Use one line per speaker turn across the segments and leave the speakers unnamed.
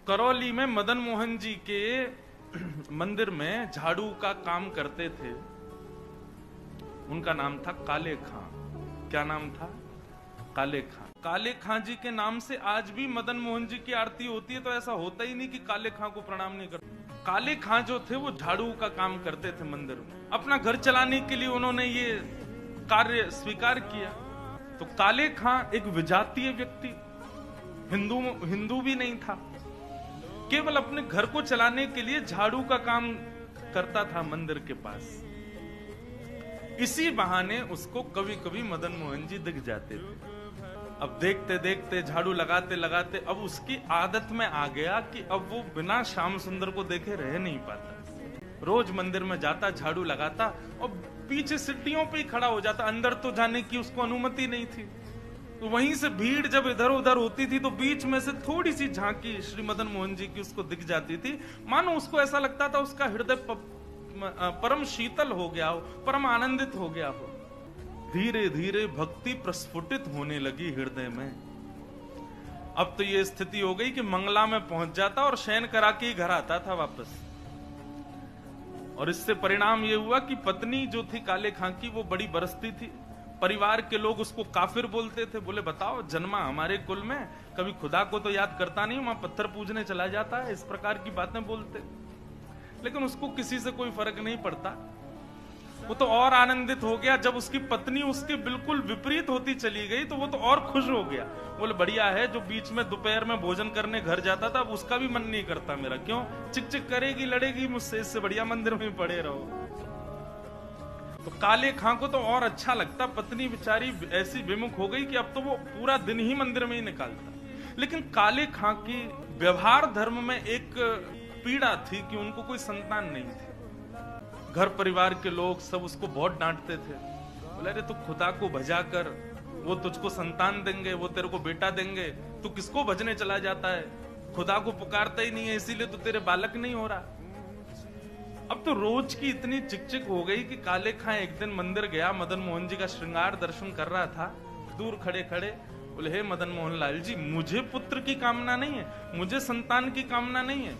करौली में मदन मोहन जी के मंदिर में झाड़ू का काम करते थे। उनका नाम था काले खां। क्या नाम था? काले खां। काले खां जी के नाम से आज भी मदन मोहन जी की आरती होती है। तो ऐसा होता ही नहीं कि काले खां को प्रणाम नहीं करते। काले खां जो थे वो झाड़ू का काम करते थे मंदिर में। अपना घर चलाने के लिए उन्होंने ये कार्य स्वीकार किया। तो काले खां एक विजातीय व्यक्ति, हिंदू भी नहीं था, केवल अपने घर को चलाने के लिए झाड़ू का काम करता था मंदिर के पास। इसी बहाने उसको कभी कभी मदन मोहन जी दिख जाते थे। अब देखते देखते झाड़ू लगाते लगाते अब उसकी आदत में आ गया कि अब वो बिना श्याम सुंदर को देखे रह नहीं पाता। रोज मंदिर में जाता, झाड़ू लगाता और पीछे सीढ़ियों पे ही खड़ा हो जाता। अंदर तो जाने की उसको अनुमति नहीं थी। तो वहीं से भीड़ जब इधर उधर होती थी तो बीच में से थोड़ी सी झांकी श्री मदन मोहन जी की उसको दिख जाती थी। मानो उसको ऐसा लगता था उसका हृदय परम शीतल हो गया हो, परम आनंदित हो गया हो। धीरे धीरे भक्ति प्रस्फुटित होने लगी हृदय में। अब तो ये स्थिति हो गई कि मंगला में पहुंच जाता और शयन करा के ही घर आता था वापस। और इससे परिणाम ये हुआ कि पत्नी जो थी काले खां की वो बड़ी बरसती थी। परिवार के लोग उसको काफिर बोलते थे। बोले बताओ, जन्मा हमारे कुल में, कभी खुदा को तो याद करता नहीं, वहां पत्थर पूजने चला जाता है। इस प्रकार की बातें बोलते। लेकिन उसको किसी से कोई फर्क नहीं पड़ता। वो तो और आनंदित हो गया जब उसकी पत्नी उसके बिल्कुल विपरीत होती चली गई। तो वो तो और खुश हो गया। बोले बढ़िया है, जो बीच में दोपहर में भोजन करने घर जाता था अब उसका भी मन नहीं करता मेरा। क्यों? चिक चिक करेगी, लड़ेगी मुझसे, इससे बढ़िया मंदिर में पड़े रहो। तो काले खां को तो और अच्छा लगता। पत्नी बेचारी ऐसी विमुख हो गई कि अब तो वो पूरा दिन ही मंदिर में ही निकालता। लेकिन काले खां की व्यवहार धर्म में एक पीड़ा थी कि उनको कोई संतान नहीं थी। घर परिवार के लोग सब उसको बहुत डांटते थे। बोले अरे तू खुदा को भजा कर, वो तुझको संतान देंगे, वो तेरे को बेटा देंगे, तू किसको भजने चला जाता है? खुदा को पुकारता ही नहीं है, इसीलिए तो तेरे बालक नहीं हो रहा। अब तो रोज की इतनी चिकचिक हो गई कि काले खां एक दिन मंदिर गया, मदन मोहन जी का श्रृंगार दर्शन कर रहा था। दूर खड़े खड़े बोले हे मदन मोहन लाल जी, मुझे पुत्र की कामना नहीं है, मुझे संतान की कामना नहीं है,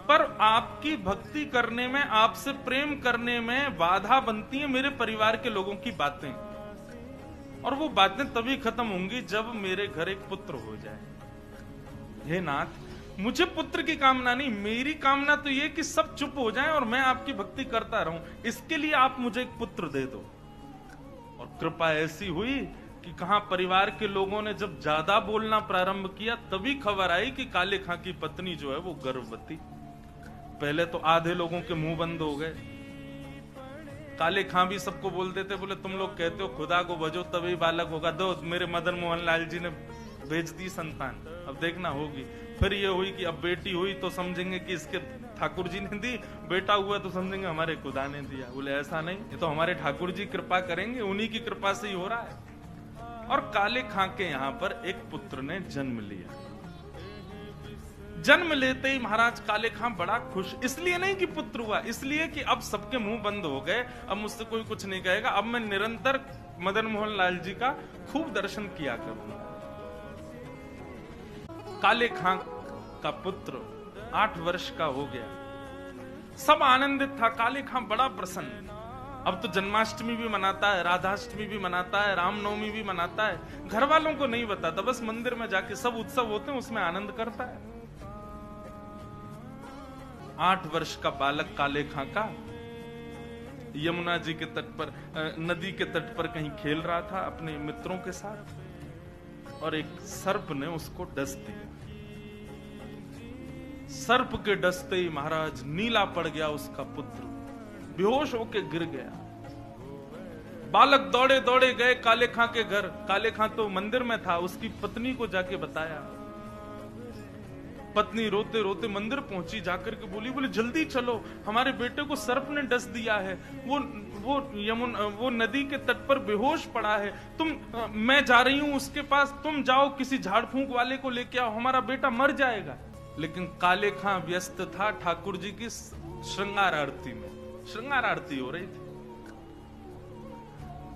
पर आपकी भक्ति करने में, आपसे प्रेम करने में बाधा बनती है मेरे परिवार के लोगों की बातें। और वो बातें तभी खत्म होंगी जब मेरे घर एक पुत्र हो जाए। हे नाथ, मुझे पुत्र की कामना नहीं, मेरी कामना तो ये कि सब चुप हो जाएं और मैं आपकी भक्ति करता रहूं। इसके लिए आप मुझे एक पुत्र दे दो। और कृपा ऐसी हुई कि कहां परिवार के लोगों ने जब ज्यादा बोलना प्रारंभ किया तभी खबर आई कि काले खां की पत्नी जो है वो गर्भवती। पहले तो आधे लोगों के मुंह बंद हो गए। काले खां भी सबको बोल देते, बोले तुम लोग कहते हो खुदा को भजो तभी बालक होगा, दो मेरे मदन मोहन लाल जी ने भेज दी संतान, अब देखना होगी। फिर ये हुई कि अब बेटी हुई तो समझेंगे कि इसके ठाकुर जी ने दी, बेटा हुआ तो समझेंगे हमारे खुदा ने दिया। बोले ऐसा नहीं, ये तो हमारे ठाकुर जी कृपा करेंगे, उन्हीं की कृपा से ही हो रहा है। और काले खां के यहां पर एक पुत्र ने जन्म लिया। जन्म लेते ही महाराज काले खां बड़ा खुश, इसलिए नहीं कि पुत्र हुआ, इसलिए कि अब सबके मुंह बंद हो गए, अब मुझसे कोई कुछ नहीं कहेगा, अब मैं निरंतर मदन मोहन लाल जी का खूब दर्शन किया करूंगा। काले खां का पुत्र 8 वर्ष का हो गया। सब आनंदित था, काले खां बड़ा प्रसन्न। अब तो जन्माष्टमी भी मनाता है, राधाष्टमी भी मनाता है, रामनवमी भी मनाता है। घर वालों को नहीं बताता, बस मंदिर में जाके सब उत्सव होते हैं उसमें आनंद करता है। 8 वर्ष का बालक काले खां का यमुना जी के तट पर, नदी के तट पर कहीं खेल रहा था अपने मित्रों के साथ, और एक सर्प ने उसको डस दिया। सर्प के डसते ही महाराज नीला पड़ गया उसका पुत्र, बेहोश होके गिर गया। बालक दौड़े दौड़े गए काले खां के घर। काले खां तो मंदिर में था, उसकी पत्नी को जाके बताया। पत्नी रोते रोते मंदिर पहुंची, जाकर के बोली जल्दी चलो, हमारे बेटे को सर्प ने डस दिया है, वो नदी के तट पर बेहोश पड़ा है, मैं जा रही हूं उसके पास, तुम जाओ किसी झाड़ फूंक वाले को लेके आओ, हमारा बेटा मर जाएगा। लेकिन काले खां व्यस्त था ठाकुर जी की श्रृंगार आरती में, श्रृंगार आरती हो रही थी।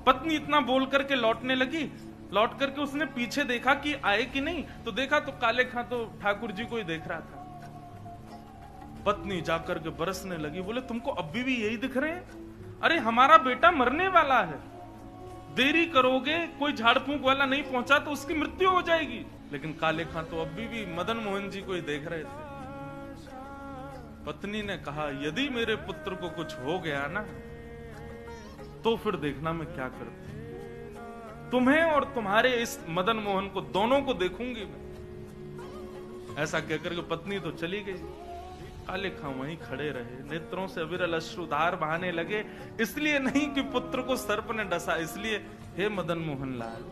पत्नी इतना बोल करके लौटने लगी लौट करके उसने पीछे देखा कि आए कि नहीं, तो देखा तो काले खां तो ठाकुर जी को ही देख रहा था। पत्नी जाकर के बरसने लगी, बोले तुमको अभी भी यही दिख रहे हैं? अरे हमारा बेटा मरने वाला है, देरी करोगे, कोई झाड़ फूंक वाला नहीं पहुंचा तो उसकी मृत्यु हो जाएगी। लेकिन काले खां तो अभी भी मदन मोहन जी को ही देख रहे थे। पत्नी ने कहा, यदि मेरे पुत्र को कुछ हो गया ना, तो फिर देखना मैं क्या करती, तुम्हें और तुम्हारे इस मदन मोहन को दोनों को देखूंगी मैं। ऐसा कहकर के पत्नी तो चली गई। काले खां वहीं खड़े रहे, नेत्रों से अविरल अश्रुधार बहाने लगे। इसलिए नहीं कि पुत्र को सर्प ने डसा, इसलिए हे मदन मोहन लाल,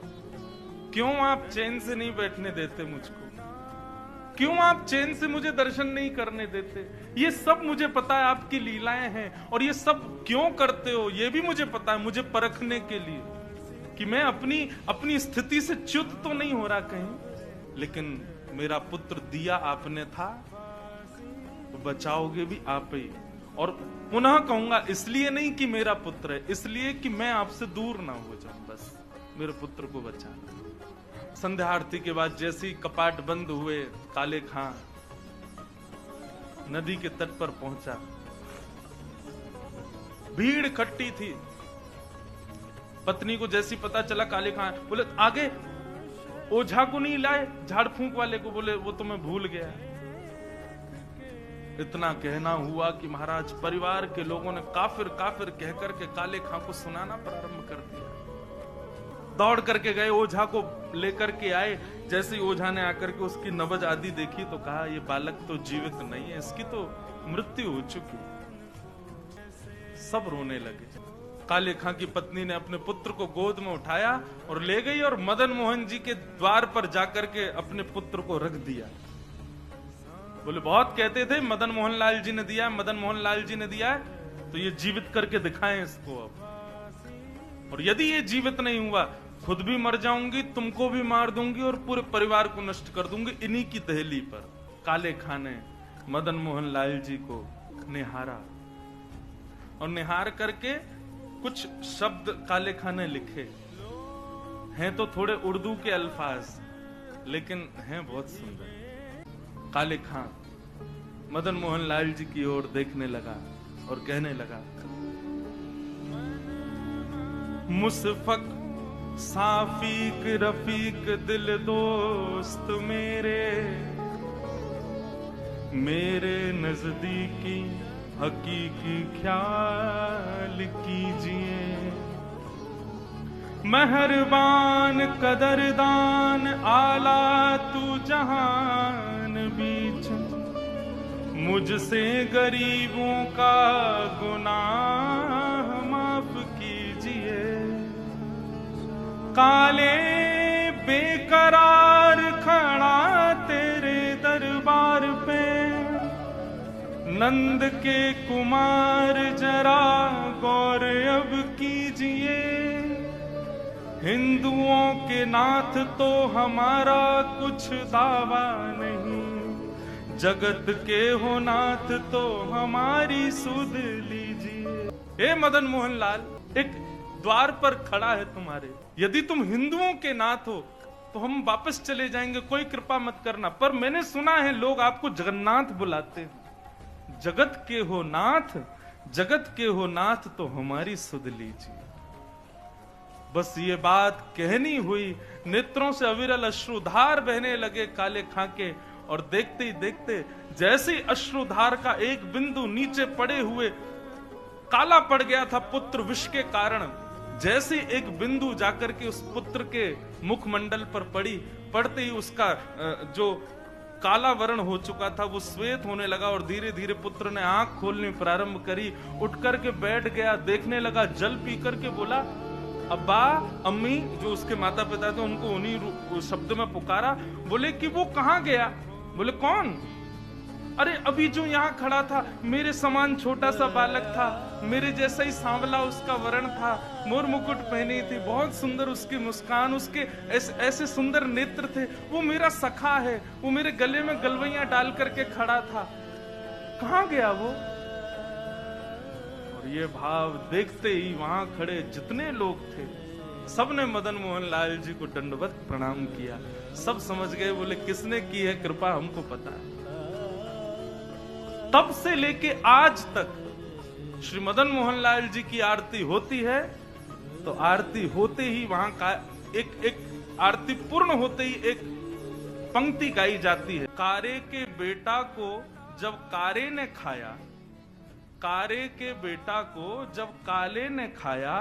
क्यों आप चैन से नहीं बैठने देते मुझको? क्यों आप चैन से मुझे दर्शन नहीं करने देते? ये सब मुझे पता है आपकी लीलाएं हैं, और ये सब क्यों करते हो ये भी मुझे पता है, मुझे परखने के लिए कि मैं अपनी स्थिति से च्युत तो नहीं हो रहा कहीं। लेकिन मेरा पुत्र दिया आपने था, तो बचाओगे भी आप ही। और पुनः कहूंगा, इसलिए नहीं कि मेरा पुत्र है, इसलिए कि मैं आपसे दूर ना हो जाऊं, बस मेरे पुत्र को बचाना। संध्या आरती के बाद जैसे ही कपाट बंद हुए, काले खां नदी के तट पर पहुंचा। भीड़ इकट्ठी थी। पत्नी को जैसी पता चला, काले खां बोले आगे ओझा को नहीं लाए, झाड़ फूंक वाले को, बोले वो तो मैं भूल गया। इतना कहना हुआ कि महाराज परिवार के लोगों ने काफिर काफिर कहकर के काले खां को सुनाना प्रारंभ कर दिया। दौड़ करके गए, ओझा को लेकर के आए। जैसे ही ओझा ने आकर के उसकी नब्ज आदि देखी तो कहा, ये बालक तो जीवित नहीं है, इसकी तो मृत्यु हो चुकी। सब रोने लगे। काले खां की पत्नी ने अपने पुत्र को गोद में उठाया और ले गई, और मदन मोहन जी के द्वार पर जाकर के अपने पुत्र को रख दिया। बोले बहुत कहते थे मदन मोहन लाल जी ने दिया, मदन मोहन लाल जी ने दिया, तो ये जीवित करके दिखाएं इसको अब। और यदि ये जीवित नहीं हुआ, खुद भी मर जाऊंगी, तुमको भी मार दूंगी और पूरे परिवार को नष्ट कर दूंगी इन्हीं की दहली पर। काले खां ने मदन मोहन लाल जी को निहारा, और निहार करके कुछ शब्द काले खां ने लिखे हैं, तो थोड़े उर्दू के अल्फाज, लेकिन हैं बहुत सुंदर। काले खां मदन मोहन लाल जी की ओर देखने लगा और कहने लगा, मुसफक साफीक रफीक दिल दोस्त मेरे नजदीकी हकीकी ख्याल कीजिए। मेहरबान कदरदान आला तू जहान बीच, मुझसे गरीबों का गुनाह माफ कीजिए। काले बेकरार खड़ा तेरे दरबार पे, नंद के कुमार जरा गौर अब कीजिए। हिंदुओं के नाथ तो हमारा कुछ दावा नहीं, जगत के हो नाथ तो हमारी सुध लीजिए। हे मदन मोहन लाल, एक द्वार पर खड़ा है तुम्हारे, यदि तुम हिंदुओं के नाथ हो तो हम वापस चले जाएंगे, कोई कृपा मत करना। पर मैंने सुना है लोग आपको जगन्नाथ बुलाते हैं। जगत के हो नाथ, जगत के हो नाथ तो हमारी सुध लीजिए। बस ये बात कहनी हुई, नेत्रों से अविरल अश्रुधार बहने लगे काले खां के, और देखते ही देखते जैसे ही अश्रुधार का एक बिंदु नीचे पड़े हुए काला पड़ गया था पुत्र विष के कारण, जैसे एक बिंदु जाकर के उस पुत्र के मुखमंडल पर पड़ी, पड़ते ही उसका जो काला वर्ण हो चुका था वो श्वेत होने लगा, और धीरे धीरे पुत्र ने आंख खोलनी प्रारंभ करी, उठ करके बैठ गया, देखने लगा, जल पी करके बोला, अब्बा अम्मी, जो उसके माता पिता थे उनको उन्हीं शब्द में पुकारा। बोले कि वो कहाँ गया? बोले कौन? अरे अभी जो यहाँ खड़ा था, मेरे समान छोटा सा बालक था, मेरे जैसा ही सांवला उसका वर्ण था, मोर मुकुट पहनी थी, बहुत सुंदर उसकी मुस्कान, उसके ऐसे सुंदर नेत्र थे, वो मेरा सखा है, वो मेरे गले में गलवैया डाल करके खड़ा था, कहाँ गया वो? और ये भाव देखते ही वहां खड़े जितने लोग थे सबने मदन मोहन लाल जी को दंडवत प्रणाम किया। सब समझ गए, बोले किसने की है कृपा हमको पता है। तब से लेके आज तक श्री मदन मोहन लाल जी की आरती होती है तो आरती होते ही वहां का एक आरती पूर्ण होते ही एक पंक्ति गाई जाती है। कारे के बेटा को जब कारे ने खाया, कारे के बेटा को जब काले ने खाया,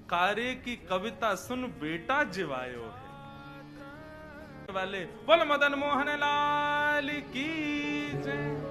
कारे की कविता सुन बेटा जिवायो है। वाले बोल मदन मोहन लाल की जय।